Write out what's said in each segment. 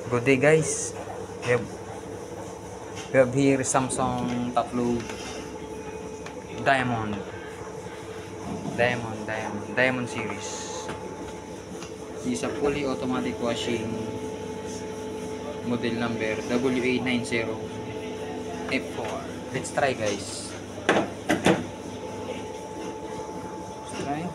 Good day guys. We have here Samsung top load Diamond series. This is a fully automatic washing, model number WA90F4. Let's try guys. Let's try.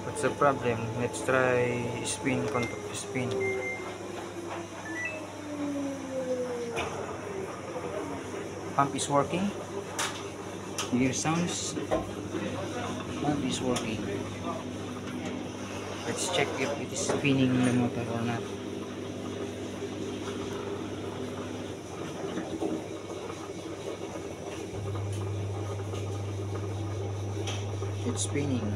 What's the problem? Let's try spin. Pump is working. You hear sounds. Pump is working. Let's check if it is spinning the motor or not. It's spinning.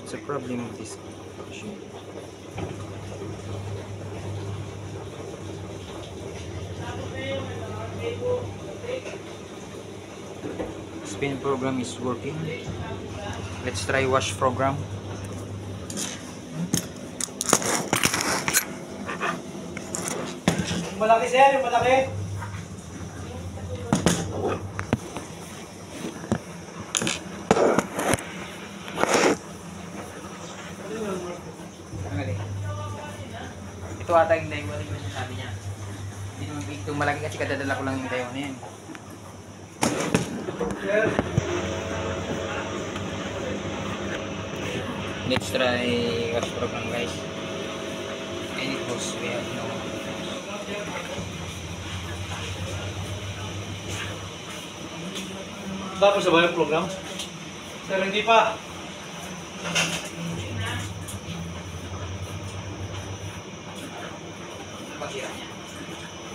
What's the problem with this machine? Spin program is working. Let's try wash program. Malaki sir, malaki. Ito ata yung dayo yung sabi niya. Hindi naman ito malaki kasi kadadala ko lang yung dayo na yan. Let's try wash program guys. And it goes, we have no. Tapos sa ba yung program? Sir, hindi pa. Pagsira niya.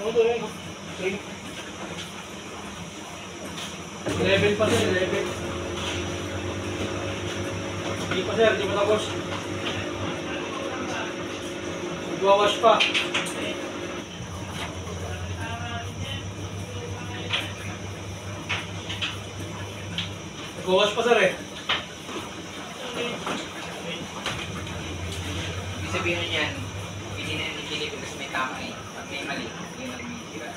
Ano to yun? 11 pa sir, 11. Hindi pa sir, hindi pa tapos. Magwawash pa. Magwawash pa sir eh. Ibig sabihin niyan, hindi na yung pinili ko kasi may tama eh. Pag may mali, yun ang may sira.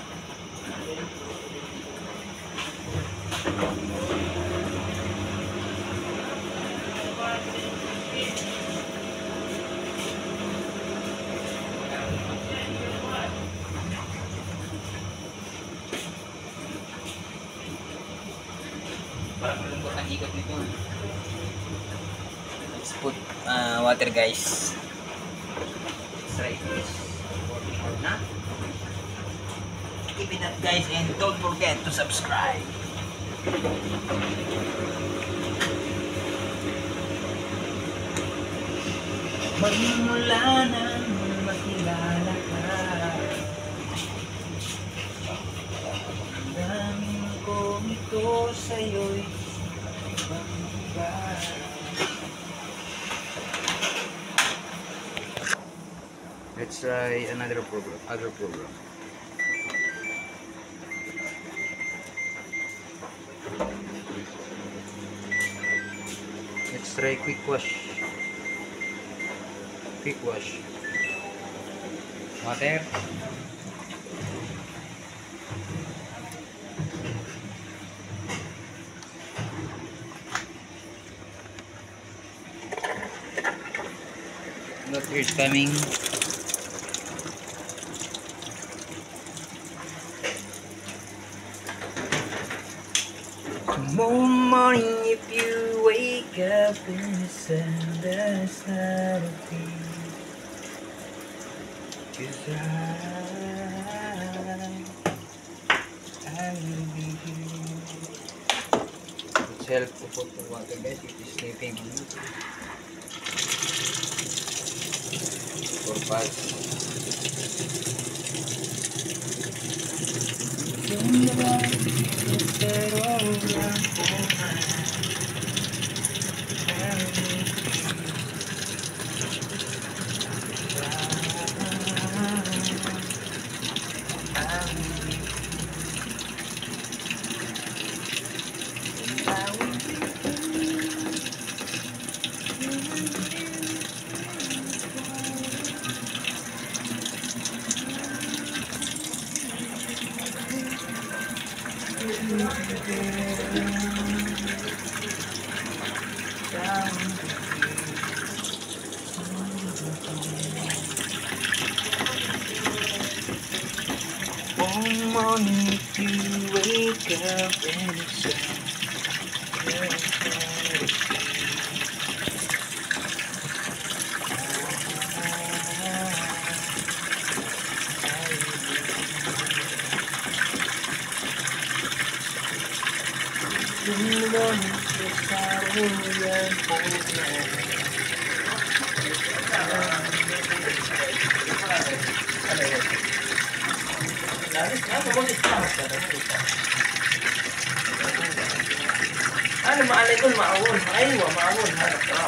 Parang malungkot ang ikot nito. Let's put water guys. Let's try this. Working out na. Keep it up guys and don't forget to subscribe. Magmula nang makilala ka, ang daming kong ito sa'yo'y ibang-iba. Let's try other program. Let's try quick wash. Water. Water is coming. Tomorrow morning if you wake up in the sun, that's not a thing. 'Cause I will be here. It's helpful for the water guys if you're sleeping on it. For pulse. yourself innocent. Ano maalay ko maawon? Ay, maawon. Hanap ka.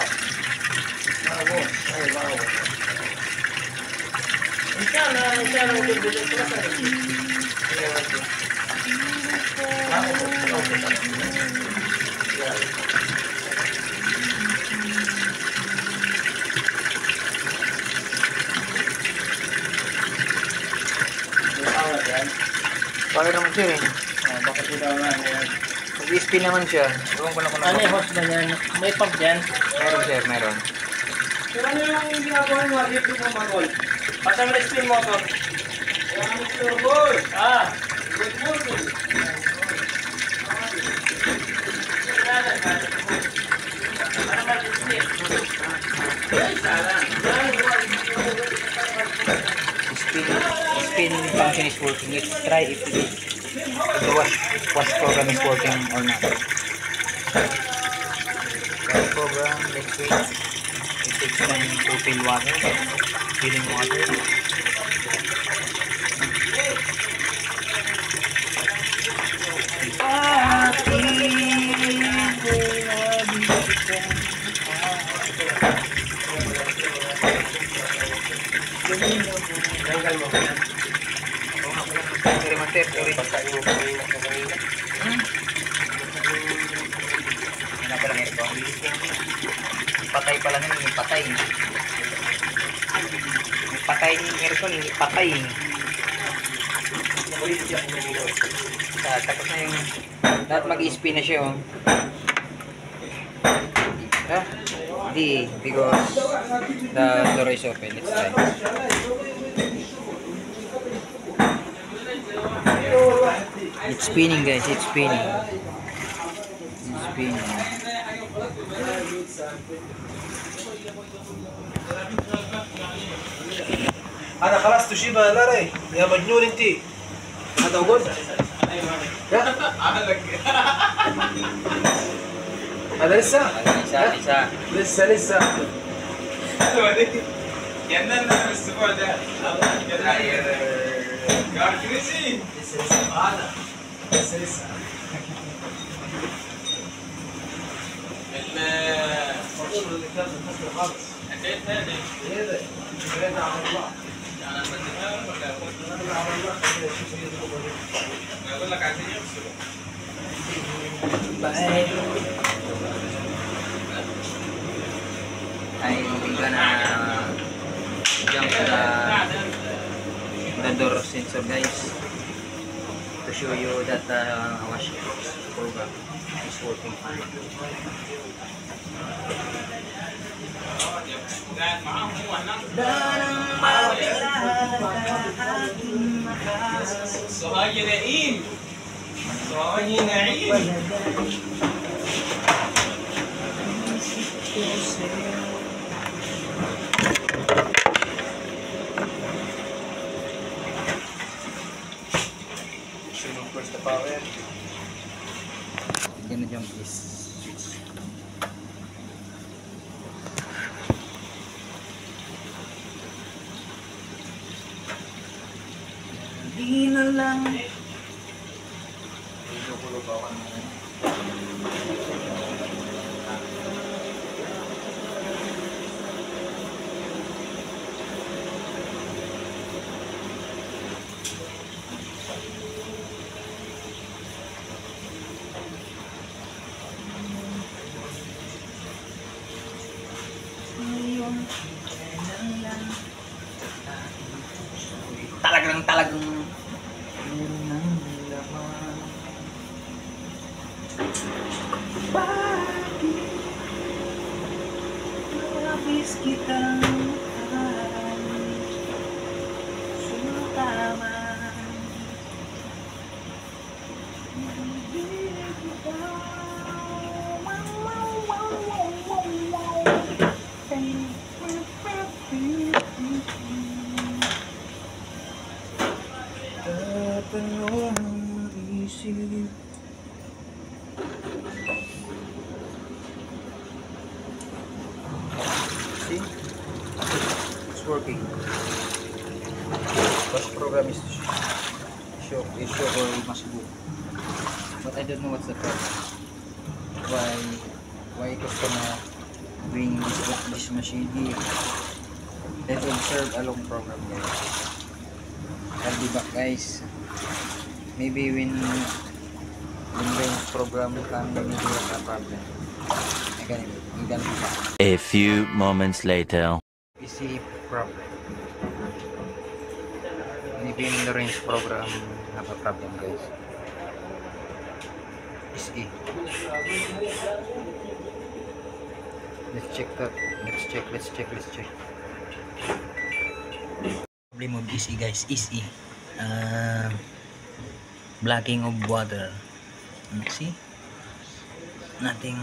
Maawon. Ay, maawon. Inshallah ito dito sa sarili. Bakit naman siya eh? Bakit ito naman yan? Mag-spin naman siya. Ewan ko na kung Ano yung host ba yan? May pump yan? Meron sir, meron. Pero ano yung ginagawa mo? Hit mo magol. Basta mo spin motor. Kaya Mr. Boy. Ah! Good morning. Para mag-spin. Ay, sana. Spin function is working. Let's try if the wash program is working or not. Wash program, let's wait. It takes time to fill water. Filling water. Tanggal mo. Sorry master, sorry. Basahin mo kanina sa kanina. Wala pa lang aircon. Patay pala nun, hindi patay. May patay yung aircon, hindi patay. Tapos na yung dapat mag-spin na siya oh. Ah, di, because the door is open. Let's try. It's spinning guys, it's spinning. It's spinning. أنا خلاص تشيبها لا ري يا مجنون أنت هذا أقول هذا لسه لسه كأننا الأسبوع ده كان كريسي هذا لسه الفرصة اللي كانت مكسر خالص أكيد هذه هذا هذا على الله يعني أنا بديها ولا أنا على الله أقول لك عايزين يفصلوا I'm gonna jump to the door sensor guys to show you that the wash program is working fine. قاعد معاهم هو هناك صهاي نعيم صهاي نعيم First the power. Gonna jump this switch. Di na lang. Talagang meron ng laman. Bakit labis kitang mahal? Sumutaman. working. First program is show or must go. But I don't know what's the problem. Why customer bring this machine here? Let's observe a long program, guys. I'll be back, guys. Maybe when the program come, maybe there's a problem. Again, be back. A few moments later. PC problem. Maybe in the range program have a problem, guys. PC. Let's check that. Let's check. Problem of EC, guys. EC. Blocking of water. See? Nothing.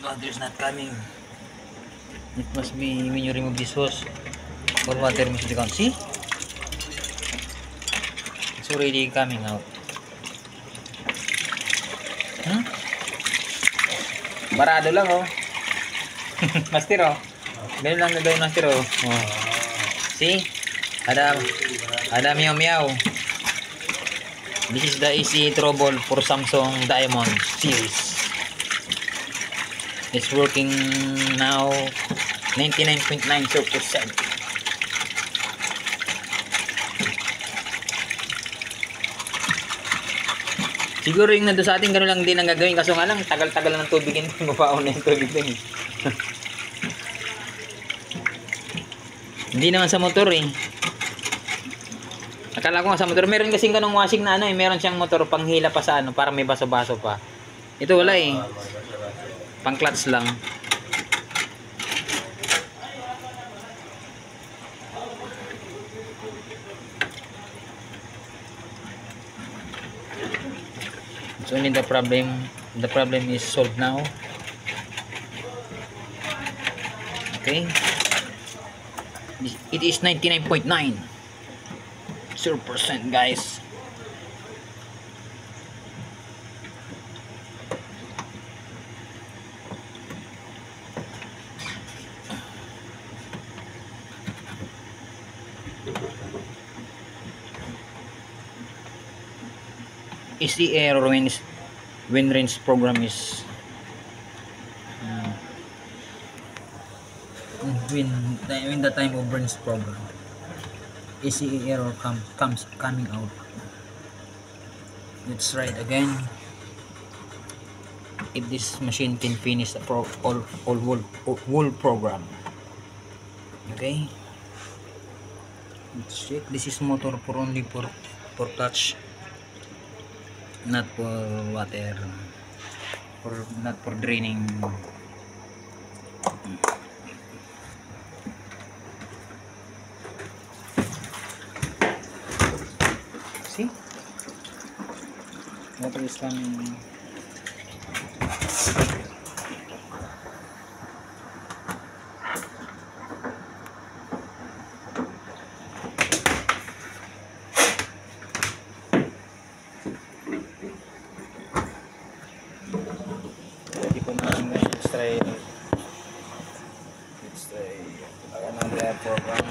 Water's not coming. It must be when you remove this hose or water must be gone. See? It's already coming out. Barado lang, oh. Master, oh. Ganun lang gagawin, master, oh. See? Ada meow. This is the EC trouble for Samsung Diamond series. It's working now 99.92%. Siguro yung nandun sa atin gano'n lang din ang gagawin, kaso nga lang tagal-tagal ng tubig yun, mapaon na yung tubig din. Hindi naman sa motor eh. Akala ko nga sa motor, meron kasing ganong washing na ano eh, meron siyang motor panghila pa sa ano, para may baso-baso pa. Ito wala eh. Pang clutch lang. So only the problem is solved now. Okay. It is 99.9%, guys. Is the error when range program is when the time of range program is the error coming out. Let's try it again. If this machine can finish the whole program. Okay, let's check. This is motor for only for touch, not for water, not for draining. See, water is coming. Let's try another program.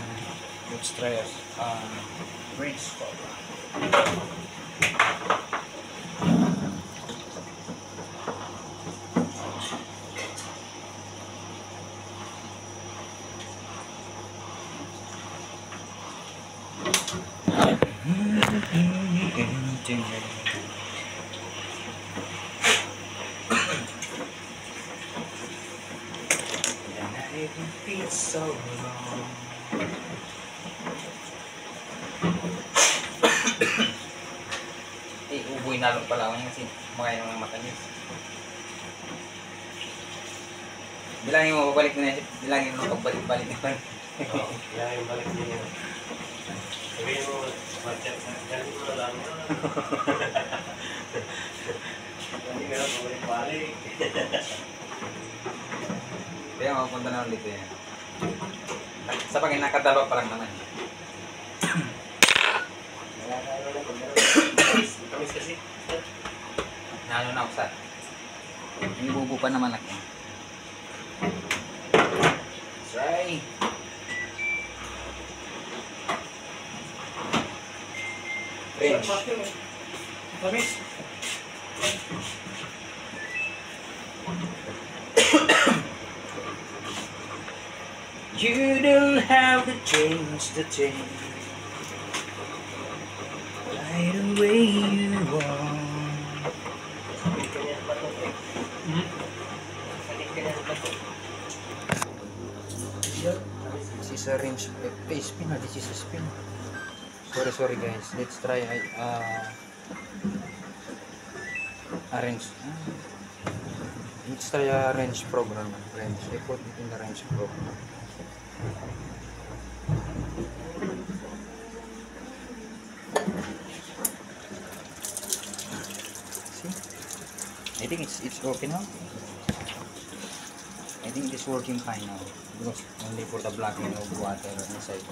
Let's try range program. So long. Uboy na lang pala ako kasi makain ng matamis. Bilangin mo, babalik na yan. Bilangin mo, pagbalik-balik na yan. Oo, bilangin balik din yan. Sabihin mo, matchat na. Galing mo lang. Hindi nga lang, babalik-balik. Kaya makapunta na ulit yan. Sa pagin nakadalo pa lang naman. Tamis kasi. Nalo na ako sa. May bubo pa naman ako. So, try. Range. Tamis. You don't have to change the thing right the way you want. This is a range spin. This is a spin. Sorry guys. Let's try a range. Let's try a range program. Range. I put it in the range program. See? I think it's okay now. I think it is working fine now because only for the blocking of water inside.